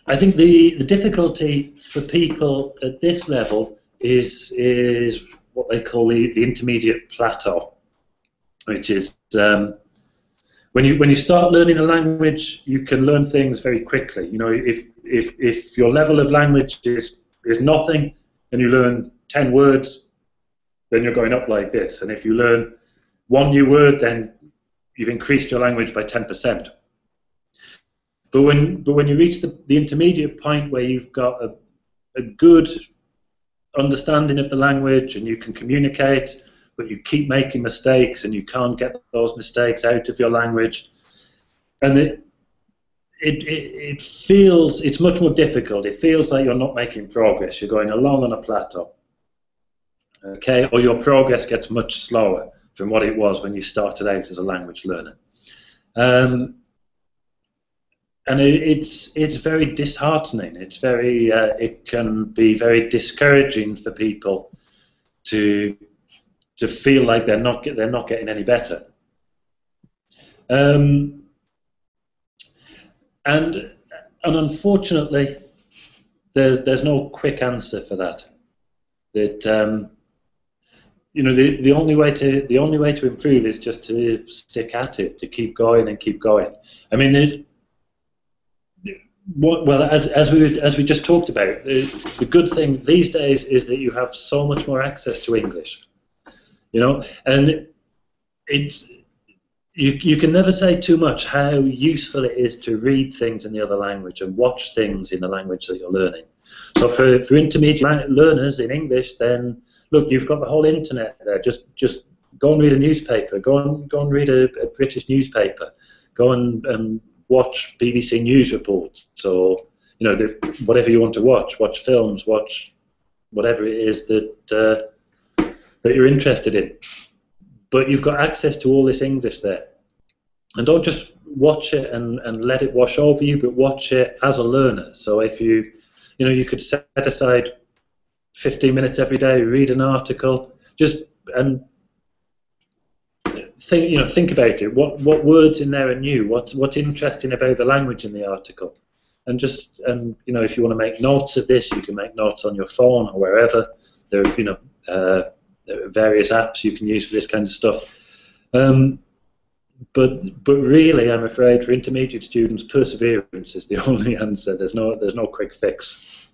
I think the difficulty for people at this level is what they call the intermediate plateau, which is when you start learning a language, you can learn things very quickly. You know, if your level of language is nothing, and you learn 10 words, then you're going up like this. And if you learn one new word, then you've increased your language by 10%. But when you reach the intermediate point where you've got a good understanding of the language and you can communicate, but you keep making mistakes and you can't get those mistakes out of your language, and it feels, it's much more difficult. It feels like you're not making progress. You're going along on a plateau, okay? Or your progress gets much slower from what it was when you started out as a language learner. And it's very disheartening. It's very it can be very discouraging for people to feel like they're not getting any better. And unfortunately, there's no quick answer for that. That you know, the only way to improve is just to stick at it, to keep going and keep going. I mean, well, as we just talked about, the good thing these days is that you have so much more access to English, you know, and you can never say too much how useful it is to read things in the other language and watch things in the language that you're learning. So for intermediate learners in English, then look, you've got the whole internet there. Just go and read a newspaper. Go and read a British newspaper. Go and watch BBC News reports, or you know, whatever you want to watch. Watch films. Watch whatever it is that you're interested in. But you've got access to all this English there, and don't just watch it and let it wash over you, but watch it as a learner. So if you could set aside 15 minutes every day, read an article, and think about it. What words in there are new? What's interesting about the language in the article? And if you want to make notes of this, you can make notes on your phone or wherever. There are various apps you can use for this kind of stuff. But really, I'm afraid for intermediate students, perseverance is the only answer. There's no quick fix.